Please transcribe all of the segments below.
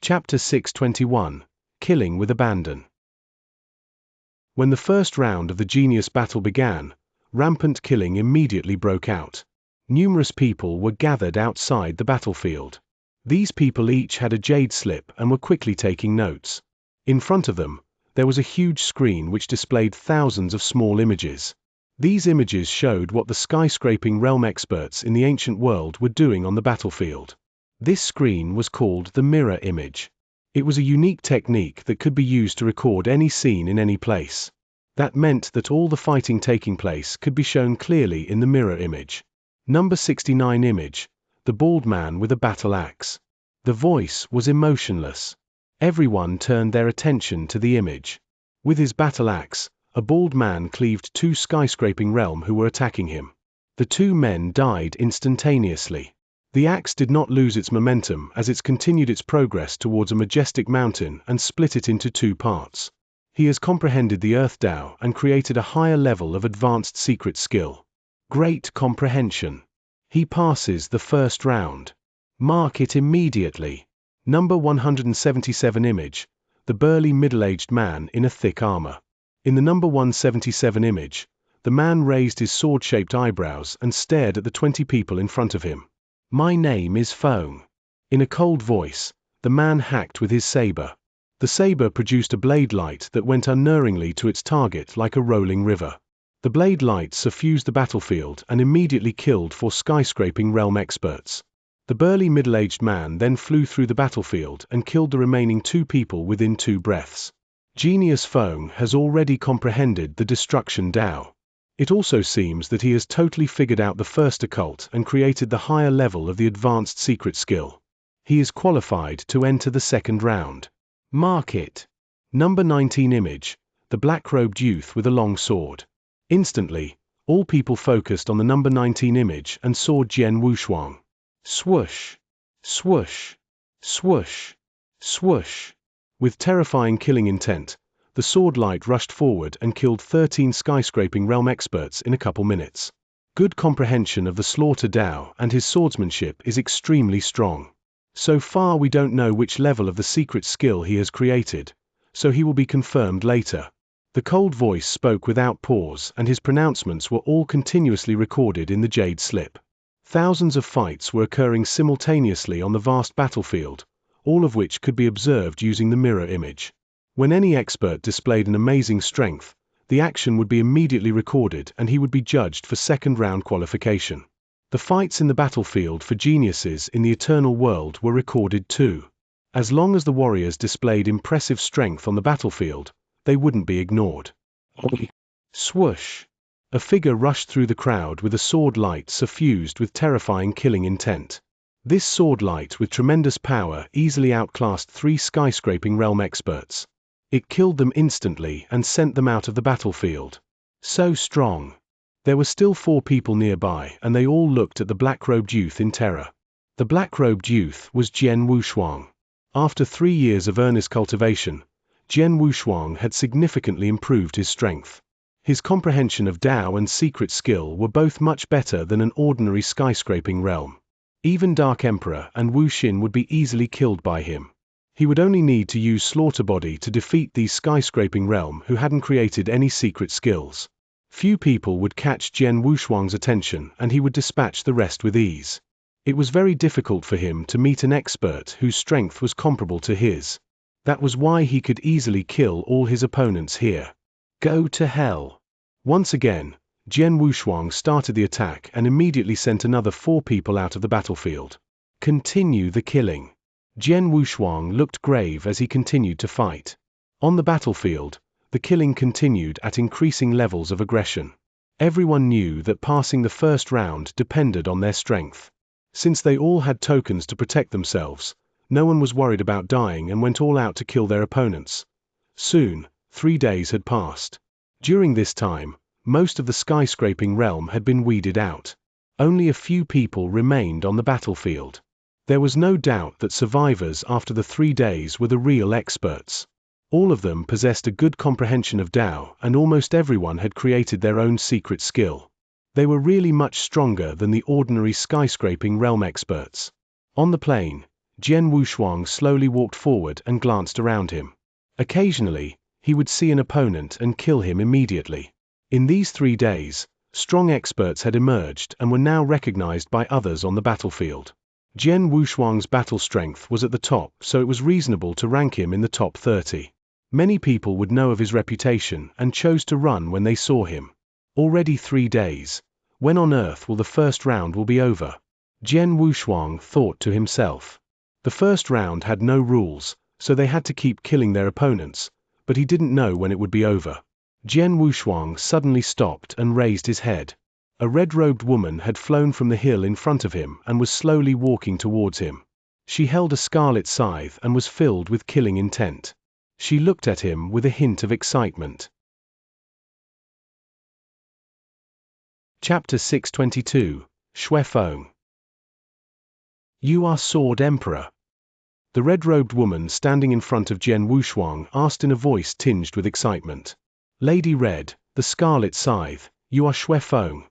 Chapter 621, Killing with Abandon. When the first round of the genius battle began, rampant killing immediately broke out. Numerous people were gathered outside the battlefield. These people each had a jade slip and were quickly taking notes. In front of them, there was a huge screen which displayed thousands of small images. These images showed what the skyscraping realm experts in the ancient world were doing on the battlefield. This screen was called the mirror image. It was a unique technique that could be used to record any scene in any place. That meant that all the fighting taking place could be shown clearly in the mirror image. Number 69 image, the bald man with a battle axe. The voice was emotionless. Everyone turned their attention to the image. With his battle axe, a bald man cleaved two skyscraping realm who were attacking him. The two men died instantaneously. The axe did not lose its momentum as it continued its progress towards a majestic mountain and split it into two parts. He has comprehended the Earth Tao and created a higher level of advanced secret skill. Great comprehension. He passes the first round. Mark it immediately. Number 177 image, the burly middle-aged man in a thick armor. In the number 177 image, the man raised his sword-shaped eyebrows and stared at the 20 people in front of him. My name is Feng. In a cold voice, the man hacked with his saber. The saber produced a blade light that went unerringly to its target like a rolling river. The blade light suffused the battlefield and immediately killed 4 skyscraping realm experts. The burly middle-aged man then flew through the battlefield and killed the remaining 2 people within 2 breaths. Genius Feng has already comprehended the destruction Tao. It also seems that he has totally figured out the first occult and created the higher level of the advanced secret skill. He is qualified to enter the second round. Mark it. Number 19 image, the black-robed youth with a long sword. Instantly, all people focused on the number 19 image and saw Jian Wushuang. Swoosh, swoosh, swoosh, swoosh. With terrifying killing intent, the sword light rushed forward and killed 13 skyscraping realm experts in a couple minutes. Good comprehension of the slaughter Tao and his swordsmanship is extremely strong. So far we don't know which level of the secret skill he has created, so he will be confirmed later. The cold voice spoke without pause and his pronouncements were all continuously recorded in the jade slip. Thousands of fights were occurring simultaneously on the vast battlefield, all of which could be observed using the mirror image. When any expert displayed an amazing strength, the action would be immediately recorded and he would be judged for second round qualification. The fights in the battlefield for geniuses in the eternal world were recorded too. As long as the warriors displayed impressive strength on the battlefield, they wouldn't be ignored. Swoosh! A figure rushed through the crowd with a sword light suffused with terrifying killing intent. This sword light with tremendous power easily outclassed 3 skyscraping realm experts. It killed them instantly and sent them out of the battlefield. So strong. There were still 4 people nearby and they all looked at the black-robed youth in terror. The black-robed youth was Jian Wushuang. After 3 years of earnest cultivation, Jian Wushuang had significantly improved his strength. His comprehension of Tao and secret skill were both much better than an ordinary skyscraping realm. Even Dark Emperor and Wu Xin would be easily killed by him. He would only need to use Slaughter Body to defeat these skyscraping realm who hadn't created any secret skills. Few people would catch Jian Wushuang's attention and he would dispatch the rest with ease. It was very difficult for him to meet an expert whose strength was comparable to his. That was why he could easily kill all his opponents here. Go to hell. Once again, Jian Wushuang started the attack and immediately sent another 4 people out of the battlefield. Continue the killing. Jian Wushuang looked grave as he continued to fight. On the battlefield, the killing continued at increasing levels of aggression. Everyone knew that passing the first round depended on their strength. Since they all had tokens to protect themselves, no one was worried about dying and went all out to kill their opponents. Soon, 3 days had passed. During this time, most of the skyscraping realm had been weeded out. Only a few people remained on the battlefield. There was no doubt that survivors after the 3 days were the real experts. All of them possessed a good comprehension of Tao and almost everyone had created their own secret skill. They were really much stronger than the ordinary skyscraping realm experts. On the plain, Jian Wushuang slowly walked forward and glanced around him. Occasionally, he would see an opponent and kill him immediately. In these 3 days, strong experts had emerged and were now recognized by others on the battlefield. Jian Wushuang's battle strength was at the top, so it was reasonable to rank him in the top 30. Many people would know of his reputation and chose to run when they saw him. Already 3 days. When on earth will the first round will be over? Jian Wushuang thought to himself. The first round had no rules, so they had to keep killing their opponents, but he didn't know when it would be over. Jian Wushuang suddenly stopped and raised his head. A red-robed woman had flown from the hill in front of him and was slowly walking towards him. She held a scarlet scythe and was filled with killing intent. She looked at him with a hint of excitement. Chapter 622, Xuefeng. You are Sword Emperor. The red-robed woman standing in front of Jian Wushuang asked in a voice tinged with excitement. Lady Red, the Scarlet Scythe, you are Xuefeng.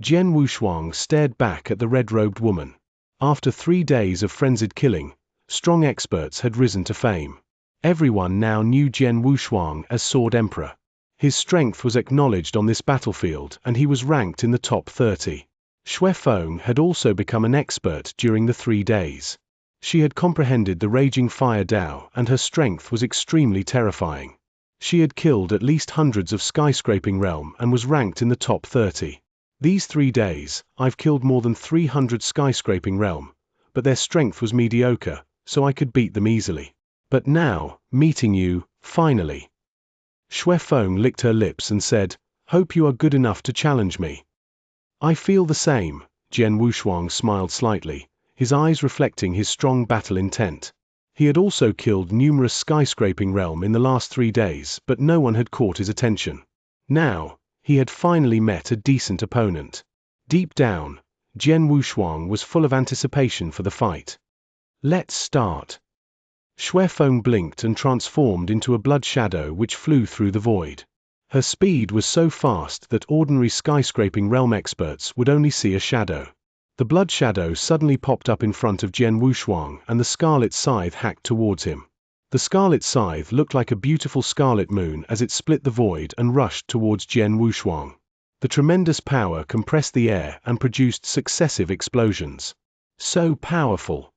Jian Wushuang stared back at the red-robed woman. After 3 days of frenzied killing, strong experts had risen to fame. Everyone now knew Jian Wushuang as Sword Emperor. His strength was acknowledged on this battlefield and he was ranked in the top 30. Xuefeng had also become an expert during the 3 days. She had comprehended the raging fire Dao and her strength was extremely terrifying. She had killed at least hundreds of skyscraping realm and was ranked in the top 30. These 3 days, I've killed more than 300 skyscraping realm, but their strength was mediocre, so I could beat them easily. But now, meeting you, finally. Xuefeng licked her lips and said, hope you are good enough to challenge me. I feel the same, Jian Wushuang smiled slightly, his eyes reflecting his strong battle intent. He had also killed numerous skyscraping realm in the last 3 days, but no one had caught his attention. Now, he had finally met a decent opponent. Deep down, Jian Wushuang was full of anticipation for the fight. Let's start. Xuefeng blinked and transformed into a blood shadow which flew through the void. Her speed was so fast that ordinary skyscraping realm experts would only see a shadow. The blood shadow suddenly popped up in front of Jian Wushuang and the scarlet scythe hacked towards him. The scarlet scythe looked like a beautiful scarlet moon as it split the void and rushed towards Jian Wushuang. The tremendous power compressed the air and produced successive explosions. So powerful.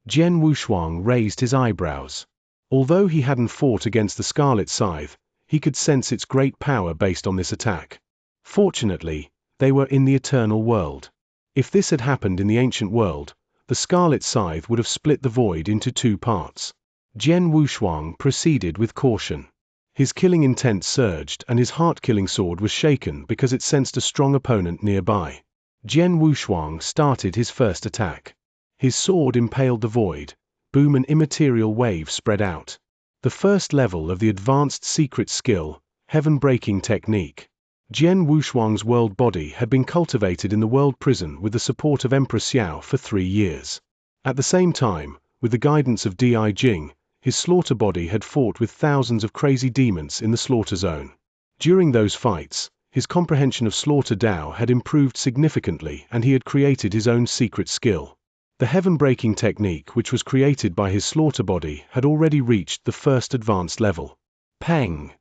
Jian Wushuang raised his eyebrows. Although he hadn't fought against the scarlet scythe, he could sense its great power based on this attack. Fortunately, they were in the eternal world. If this had happened in the ancient world, the scarlet scythe would have split the void into 2 parts. Jian Wushuang proceeded with caution. His killing intent surged and his heart-killing sword was shaken because it sensed a strong opponent nearby. Jian Wushuang started his first attack. His sword impaled the void. Boom, an immaterial wave spread out. The first level of the advanced secret skill, heaven-breaking technique. Jian Wushuang's world body had been cultivated in the world prison with the support of Emperor Xiao for 3 years. At the same time, with the guidance of Di Jing, his slaughter body had fought with thousands of crazy demons in the slaughter zone. During those fights, his comprehension of slaughter Dao had improved significantly and he had created his own secret skill. The heaven-breaking technique which was created by his slaughter body had already reached the first advanced level. Pang!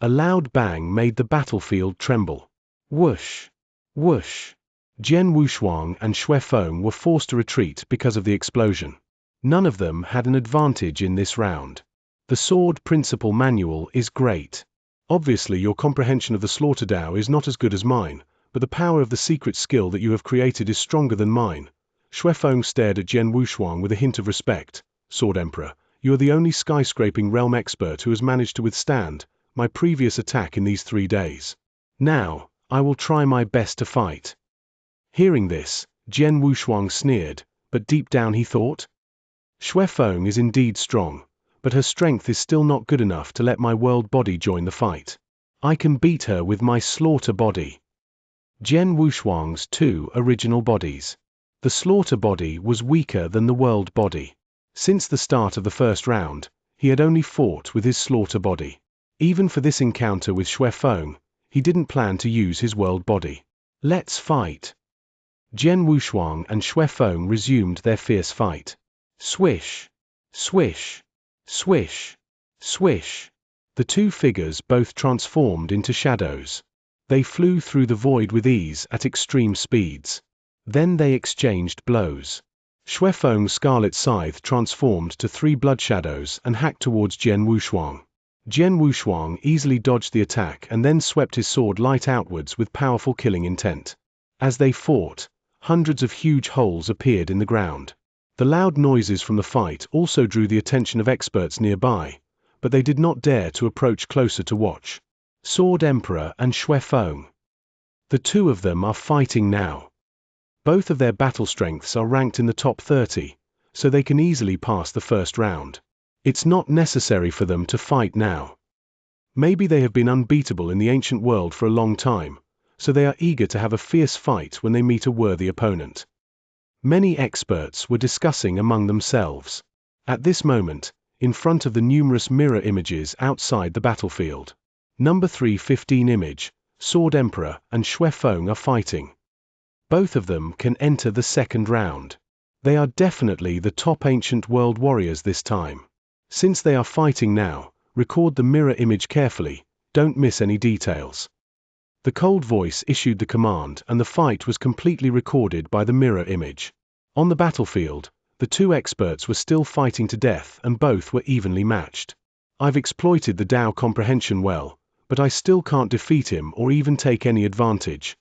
A loud bang made the battlefield tremble. Whoosh! Whoosh! Jian Wushuang and Xuefeng were forced to retreat because of the explosion. None of them had an advantage in this round. The Sword Principle Manual is great. Obviously your comprehension of the slaughter Dao is not as good as mine, but the power of the secret skill that you have created is stronger than mine. Xuefeng stared at Jian Wushuang with a hint of respect. Sword Emperor, you are the only skyscraping realm expert who has managed to withstand my previous attack in these 3 days. Now, I will try my best to fight. Hearing this, Jian Wushuang sneered, but deep down he thought, Xuefeng is indeed strong, but her strength is still not good enough to let my world body join the fight. I can beat her with my slaughter body. Jian Wushuang's 2 original bodies. The slaughter body was weaker than the world body. Since the start of the first round, he had only fought with his slaughter body. Even for this encounter with Xuefeng, he didn't plan to use his world body. Let's fight. Jian Wushuang and Xuefeng resumed their fierce fight. Swish, swish, swish, swish. The two figures both transformed into shadows. They flew through the void with ease at extreme speeds. Then they exchanged blows. Xuefeng's scarlet scythe transformed to 3 blood shadows and hacked towards Jian Wushuang. Jian Wushuang easily dodged the attack and then swept his sword light outwards with powerful killing intent. As they fought, hundreds of huge holes appeared in the ground. The loud noises from the fight also drew the attention of experts nearby, but they did not dare to approach closer to watch. Sword Emperor and Xuefeng. The two of them are fighting now. Both of their battle strengths are ranked in the top 30, so they can easily pass the first round. It's not necessary for them to fight now. Maybe they have been unbeatable in the ancient world for a long time, so they are eager to have a fierce fight when they meet a worthy opponent. Many experts were discussing among themselves. At this moment, in front of the numerous mirror images outside the battlefield. Number 315 image, Sword Emperor and Xuefeng are fighting. Both of them can enter the second round. They are definitely the top ancient world warriors this time. Since they are fighting now, record the mirror image carefully, don't miss any details. The cold voice issued the command and the fight was completely recorded by the mirror image. On the battlefield, the two experts were still fighting to death and both were evenly matched. I've exploited the Dao comprehension well, but I still can't defeat him or even take any advantage.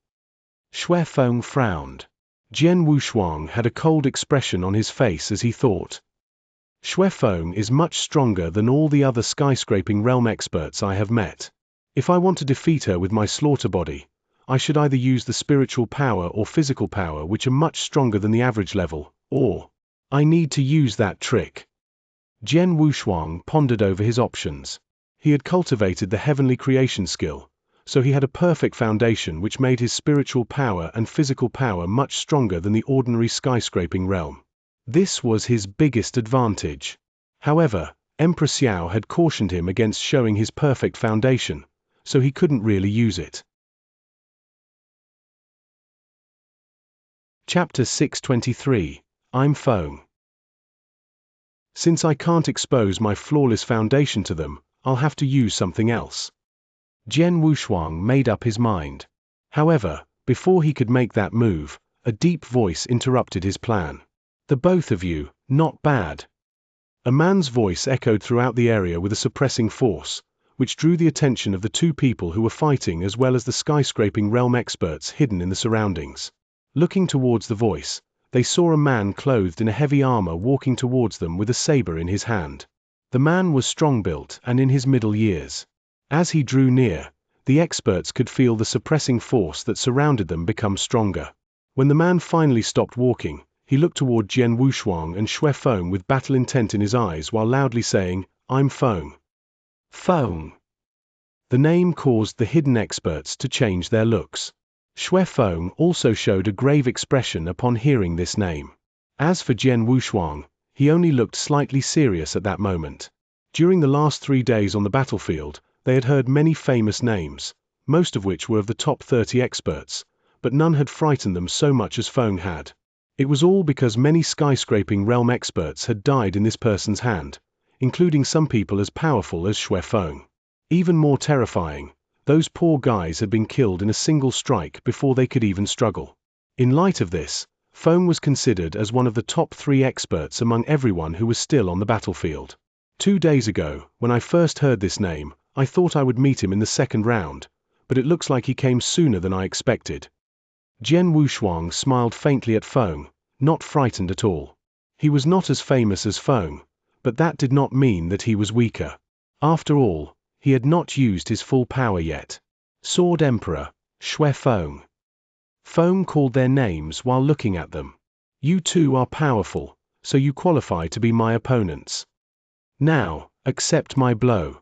Xuefeng frowned. Jian Wushuang had a cold expression on his face as he thought. Xuefeng is much stronger than all the other skyscraping realm experts I have met. If I want to defeat her with my slaughter body, I should either use the spiritual power or physical power which are much stronger than the average level, or I need to use that trick. Jian Wushuang pondered over his options. He had cultivated the heavenly creation skill, so he had a perfect foundation which made his spiritual power and physical power much stronger than the ordinary skyscraping realm. This was his biggest advantage. However, Emperor Xiao had cautioned him against showing his perfect foundation, so he couldn't really use it. Chapter 623, I'm Feng. Since I can't expose my flawless foundation to them, I'll have to use something else. Jian Wushuang made up his mind. However, before he could make that move, a deep voice interrupted his plan. The both of you, not bad. A man's voice echoed throughout the area with a suppressing force, which drew the attention of the two people who were fighting as well as the skyscraping realm experts hidden in the surroundings. Looking towards the voice, they saw a man clothed in a heavy armor walking towards them with a saber in his hand. The man was strong-built and in his middle years. As he drew near, the experts could feel the suppressing force that surrounded them become stronger. When the man finally stopped walking, he looked toward Jian Wushuang and Xuefeng with battle intent in his eyes while loudly saying, I'm Feng. Feng. The name caused the hidden experts to change their looks. Xuefeng also showed a grave expression upon hearing this name. As for Jian Wushuang, he only looked slightly serious at that moment. During the last 3 days on the battlefield, they had heard many famous names, most of which were of the top 30 experts, but none had frightened them so much as Feng had. It was all because many skyscraping realm experts had died in this person's hand, including some people as powerful as Xuefeng. Even more terrifying, those poor guys had been killed in a single strike before they could even struggle. In light of this, Feng was considered as one of the top 3 experts among everyone who was still on the battlefield. 2 days ago, when I first heard this name, I thought I would meet him in the second round, but it looks like he came sooner than I expected. Jian Wushuang smiled faintly at Feng, not frightened at all. He was not as famous as Feng, but that did not mean that he was weaker. After all, he had not used his full power yet. Sword Emperor, Xuefeng. Feng called their names while looking at them. You two are powerful, so you qualify to be my opponents. Now, accept my blow.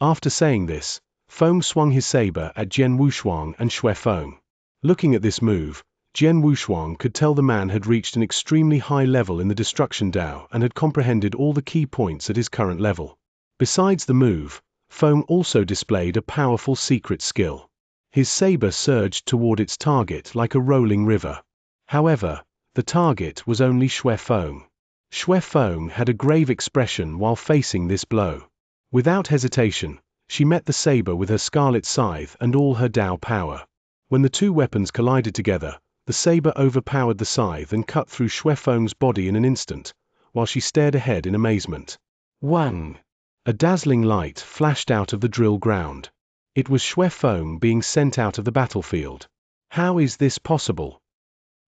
After saying this, Feng swung his saber at Jian Wushuang and Xuefeng. Looking at this move, Jian Wushuang could tell the man had reached an extremely high level in the Destruction Dao and had comprehended all the key points at his current level. Besides the move, Feng also displayed a powerful secret skill. His saber surged toward its target like a rolling river. However, the target was only Xuefeng. Xue Feng had a grave expression while facing this blow. Without hesitation, she met the saber with her scarlet scythe and all her Dao power. When the two weapons collided together, the saber overpowered the scythe and cut through Xue Feng's body in an instant, while she stared ahead in amazement. Wang! A dazzling light flashed out of the drill ground. It was Xue Feng being sent out of the battlefield. How is this possible?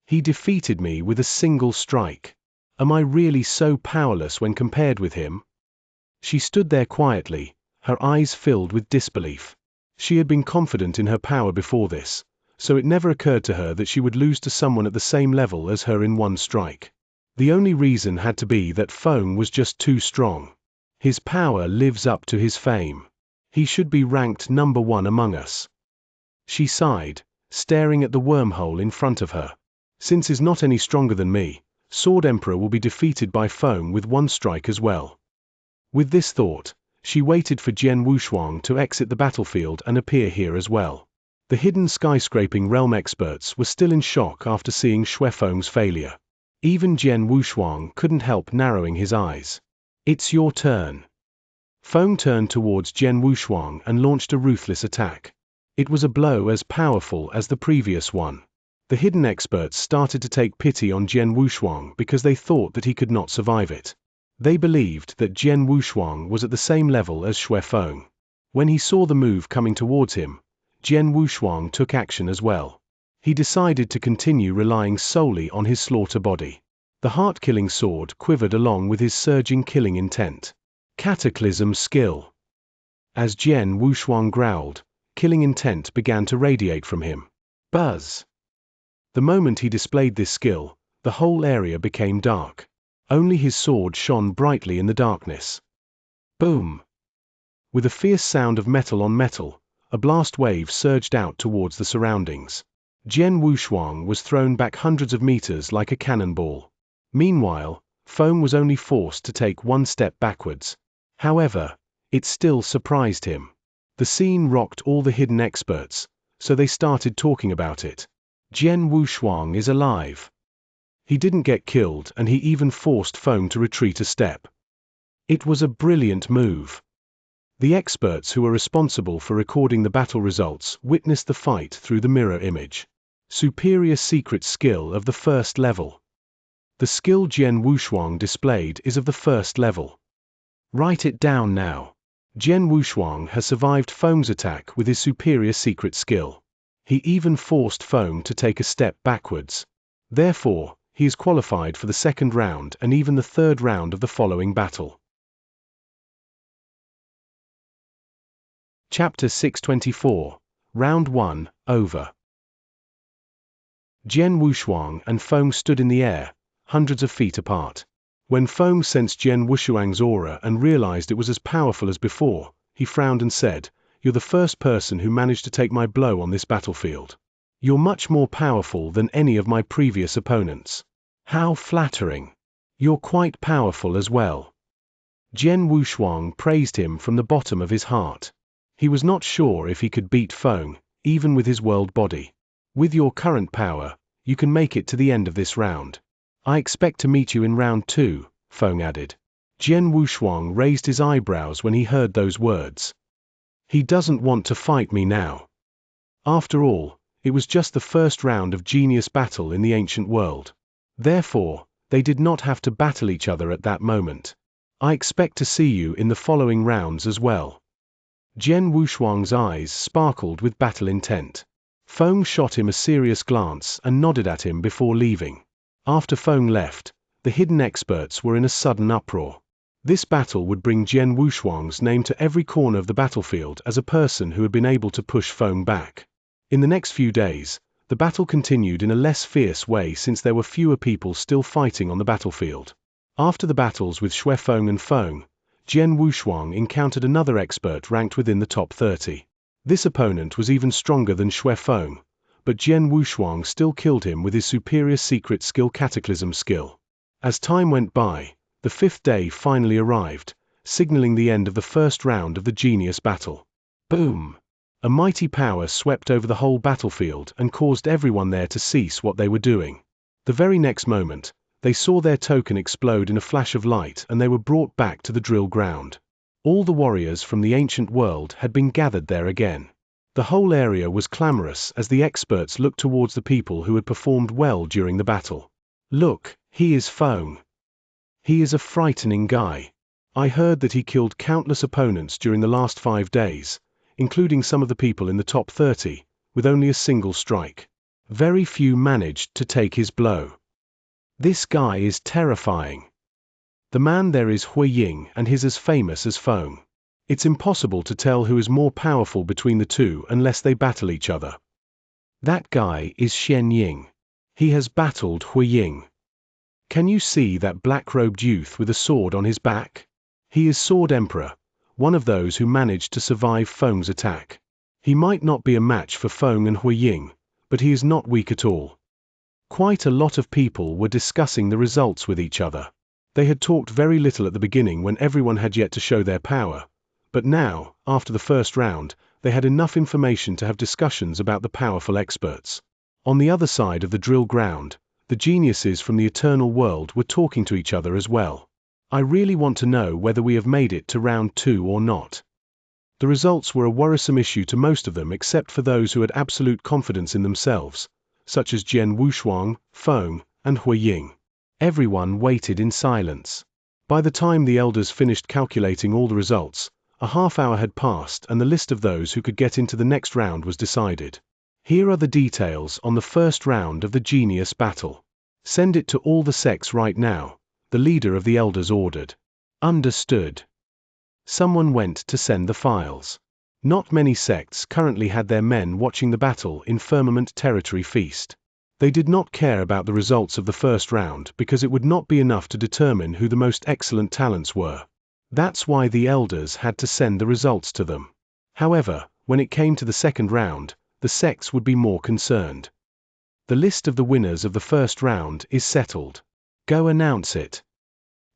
He defeated me with a single strike. Am I really so powerless when compared with him? She stood there quietly, her eyes filled with disbelief. She had been confident in her power before this, so it never occurred to her that she would lose to someone at the same level as her in one strike. The only reason had to be that Feng was just too strong. His power lives up to his fame. He should be ranked number 1 among us. She sighed, staring at the wormhole in front of her. Since he's not any stronger than me, Sword Emperor will be defeated by Feng with one strike as well. With this thought, she waited for Jian Wushuang to exit the battlefield and appear here as well. The hidden skyscraping realm experts were still in shock after seeing Xue Feng's failure. Even Jian Wushuang couldn't help narrowing his eyes. It's your turn. Feng turned towards Jian Wushuang and launched a ruthless attack. It was a blow as powerful as the previous one. The hidden experts started to take pity on Jian Wushuang because they thought that he could not survive it. They believed that Jian Wushuang was at the same level as Xue Feng. When he saw the move coming towards him, Jian Wushuang took action as well. He decided to continue relying solely on his slaughter body. The heart-killing sword quivered along with his surging killing intent. Cataclysm skill. As Jian Wushuang growled, killing intent began to radiate from him. Buzz! The moment he displayed this skill, the whole area became dark. Only his sword shone brightly in the darkness. Boom! With a fierce sound of metal on metal, a blast wave surged out towards the surroundings. Jian Wushuang was thrown back hundreds of meters like a cannonball. Meanwhile, Feng was only forced to take one step backwards. However, it still surprised him. The scene rocked all the hidden experts, so they started talking about it. Jian Wushuang is alive. He didn't get killed and he even forced Feng to retreat a step. It was a brilliant move. The experts who were responsible for recording the battle results witnessed the fight through the mirror image. Superior secret skill of the first level. The skill Jian Wushuang displayed is of the first level. Write it down now. Jian Wushuang has survived Feng's attack with his superior secret skill. He even forced Feng to take a step backwards. Therefore, he is qualified for the second round and even the third round of the following battle. Chapter 624, Round 1, over. Jian Wushuang and Feng stood in the air, hundreds of feet apart. When Feng sensed Jian Wushuang's aura and realized it was as powerful as before, he frowned and said, "You're the first person who managed to take my blow on this battlefield. You're much more powerful than any of my previous opponents." How flattering. You're quite powerful as well. Jian Wushuang praised him from the bottom of his heart. He was not sure if he could beat Feng, even with his world body. With your current power, you can make it to the end of this round. I expect to meet you in round 2, Feng added. Jian Wushuang raised his eyebrows when he heard those words. He doesn't want to fight me now. After all, it was just the first round of genius battle in the ancient world. Therefore, they did not have to battle each other at that moment. I expect to see you in the following rounds as well. Jian Wushuang's eyes sparkled with battle intent. Feng shot him a serious glance and nodded at him before leaving. After Feng left, the hidden experts were in a sudden uproar. This battle would bring Jian Wushuang's name to every corner of the battlefield as a person who had been able to push Feng back. In the next few days, the battle continued in a less fierce way since there were fewer people still fighting on the battlefield. After the battles with Xue Feng and Feng, Jian Wushuang encountered another expert ranked within the top 30. This opponent was even stronger than Xue Feng, but Jian Wushuang still killed him with his superior secret skill Cataclysm skill. As time went by, the 5th day finally arrived, signaling the end of the first round of the genius battle. Boom! A mighty power swept over the whole battlefield and caused everyone there to cease what they were doing. The very next moment, They saw their token explode in a flash of light and they were brought back to the drill ground. All the warriors from the ancient world had been gathered there again. The whole area was clamorous as the experts looked towards the people who had performed well during the battle. Look, he is Feng. He is a frightening guy. I heard that he killed countless opponents during the last 5 days, including some of the people in the top 30, with only a single strike. Very few managed to take his blow. This guy is terrifying. The man there is Hui Ying and he's as famous as Feng. It's impossible to tell who is more powerful between the two unless they battle each other. That guy is Xianxia. He has battled Hui Ying. Can you see that black-robed youth with a sword on his back? He is Sword Emperor, one of those who managed to survive Feng's attack. He might not be a match for Feng and Hui Ying, but he is not weak at all. Quite a lot of people were discussing the results with each other. They had talked very little at the beginning when everyone had yet to show their power, but now, after the first round, they had enough information to have discussions about the powerful experts. On the other side of the drill ground, the geniuses from the eternal world were talking to each other as well. I really want to know whether we have made it to round 2 or not. The results were a worrisome issue to most of them except for those who had absolute confidence in themselves, such as Jian Wushuang, Feng, and Hui Ying. Everyone waited in silence. By the time the elders finished calculating all the results, a half-hour had passed and the list of those who could get into the next round was decided. Here are the details on the first round of the genius battle. Send it to all the sects right now, the leader of the elders ordered. Understood. Someone went to send the files. Not many sects currently had their men watching the battle in Firmament Territory Feast. They did not care about the results of the first round because it would not be enough to determine who the most excellent talents were. That's why the elders had to send the results to them. However, when it came to the second round, the sects would be more concerned. The list of the winners of the first round is settled. Go announce it.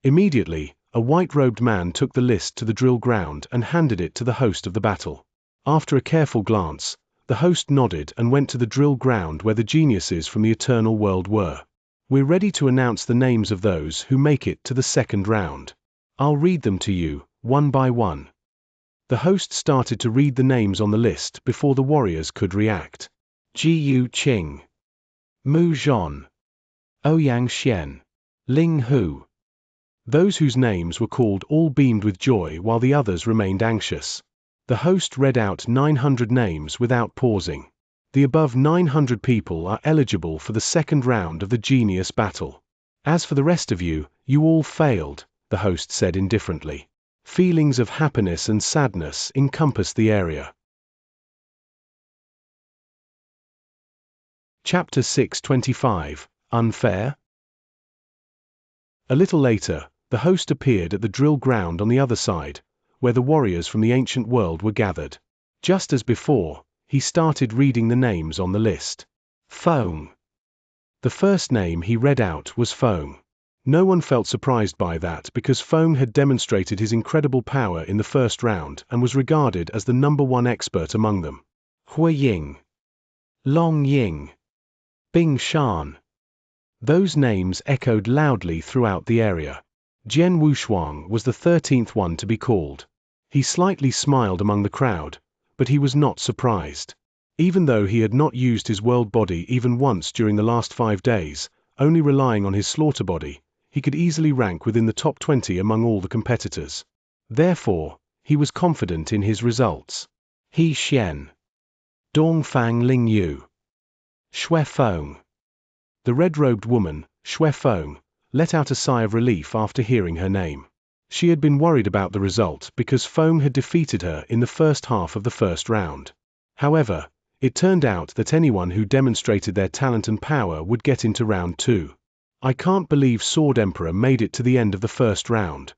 Immediately, a white-robed man took the list to the drill ground and handed it to the host of the battle. After a careful glance, the host nodded and went to the drill ground where the geniuses from the eternal world were. We're ready to announce the names of those who make it to the second round. I'll read them to you, one by one. The host started to read the names on the list before the warriors could react. Jiyu Qing, Mu Zhon, Ouyang Xian, Ling Hu. Those whose names were called all beamed with joy while the others remained anxious. The host read out 900 names without pausing. The above 900 people are eligible for the second round of the genius battle. As for the rest of you, you all failed, the host said indifferently. Feelings of happiness and sadness encompassed the area. Chapter 625, Unfair? A little later, the host appeared at the drill ground on the other side, where the warriors from the ancient world were gathered. Just as before, he started reading the names on the list. Feng. The first name he read out was Feng. No one felt surprised by that because Feng had demonstrated his incredible power in the first round and was regarded as the #1 expert among them. Hui Ying, Long Ying, Bing Shan. Those names echoed loudly throughout the area. Jian Wushuang was the 13th one to be called. He slightly smiled among the crowd, but he was not surprised. Even though he had not used his world body even once during the last 5 days, only relying on his slaughter body, he could easily rank within the top 20 among all the competitors. Therefore, he was confident in his results. He Xian, Dongfang Lingyu, Xue Feng. The red-robed woman, Xue Feng, let out a sigh of relief after hearing her name. She had been worried about the result because Feng had defeated her in the first half of the first round. However, it turned out that anyone who demonstrated their talent and power would get into round 2. I can't believe Sword Emperor made it to the end of the first round.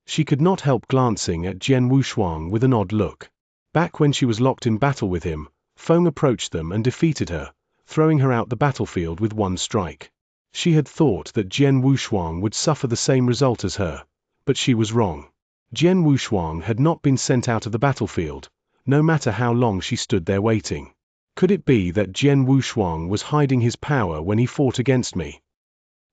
She could not help glancing at Jian Wushuang with an odd look. Back when she was locked in battle with him, Feng approached them and defeated her, throwing her out the battlefield with one strike. She had thought that Jian Wushuang would suffer the same result as her, but she was wrong. Jian Wushuang had not been sent out of the battlefield, no matter how long she stood there waiting. Could it be that Jian Wushuang was hiding his power when he fought against me?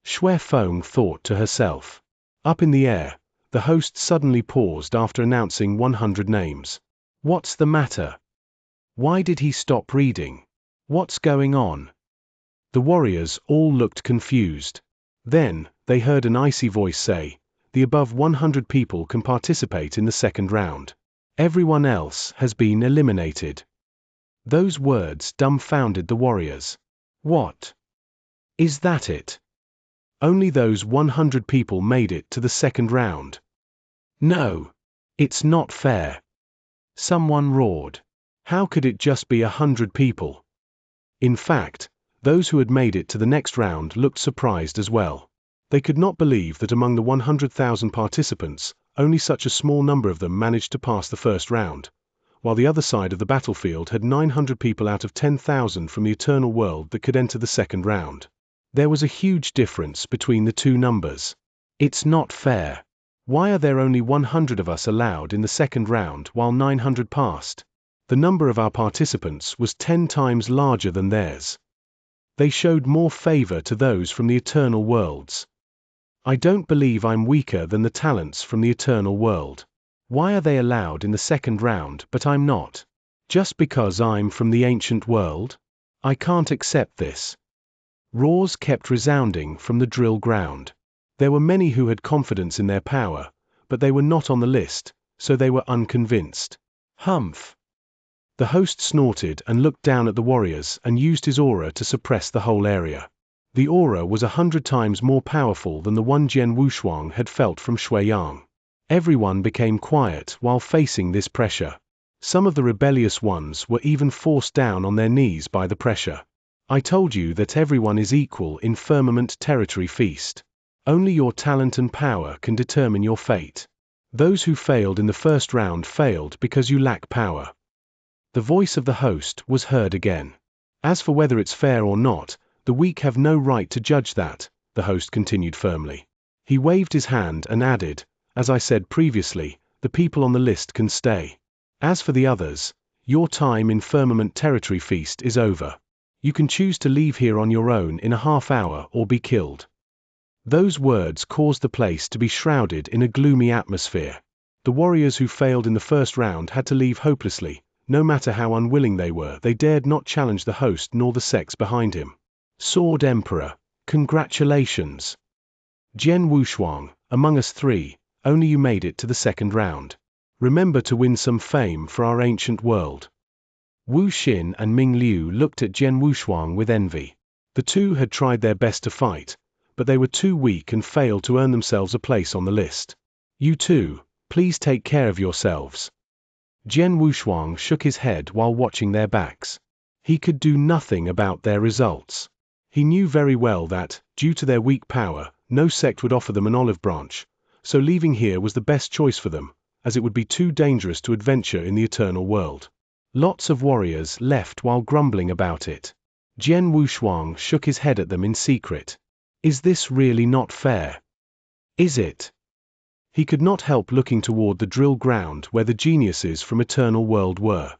Shui Feng thought to herself. Up in the air, the host suddenly paused after announcing 100 names. What's the matter? Why did he stop reading? What's going on? The warriors all looked confused. Then, they heard an icy voice say, the above 100 people can participate in the second round. Everyone else has been eliminated. Those words dumbfounded the warriors. What? Is that it? Only those 100 people made it to the second round. No. It's not fair. Someone roared. How could it just be 100 people? In fact, those who had made it to the next round looked surprised as well. They could not believe that among the 100,000 participants, only such a small number of them managed to pass the first round, while the other side of the battlefield had 900 people out of 10,000 from the eternal world that could enter the second round. There was a huge difference between the two numbers. It's not fair. Why are there only 100 of us allowed in the second round while 900 passed? The number of our participants was 10 times larger than theirs. They showed more favor to those from the eternal worlds. I don't believe I'm weaker than the talents from the eternal world. Why are they allowed in the second round but I'm not? Just because I'm from the ancient world? I can't accept this. Roars kept resounding from the drill ground. There were many who had confidence in their power, but they were not on the list, so they were unconvinced. Humph! The host snorted and looked down at the warriors and used his aura to suppress the whole area. The aura was 100 times more powerful than the one Jian Wushuang had felt from Shuiyang. Everyone became quiet while facing this pressure. Some of the rebellious ones were even forced down on their knees by the pressure. I told you that everyone is equal in Firmament Territory Feast. Only your talent and power can determine your fate. Those who failed in the first round failed because you lack power. The voice of the host was heard again. As for whether it's fair or not, the weak have no right to judge that, the host continued firmly. He waved his hand and added, as I said previously, the people on the list can stay. As for the others, your time in Firmament Territory Feast is over. You can choose to leave here on your own in a half hour or be killed. Those words caused the place to be shrouded in a gloomy atmosphere. The warriors who failed in the first round had to leave hopelessly. No matter how unwilling they were, they dared not challenge the host nor the sects behind him. Sword Emperor, congratulations. Jian Wushuang, among us three, only you made it to the second round. Remember to win some fame for our ancient world. Wu Xin and Ming Liu looked at Jian Wushuang with envy. The two had tried their best to fight, but they were too weak and failed to earn themselves a place on the list. You two, please take care of yourselves. Jian Wushuang shook his head while watching their backs. He could do nothing about their results. He knew very well that, due to their weak power, no sect would offer them an olive branch, so leaving here was the best choice for them, as it would be too dangerous to adventure in the eternal world. Lots of warriors left while grumbling about it. Jian Wushuang shook his head at them in secret. Is this really not fair? Is it? He could not help looking toward the drill ground where the geniuses from Eternal World were.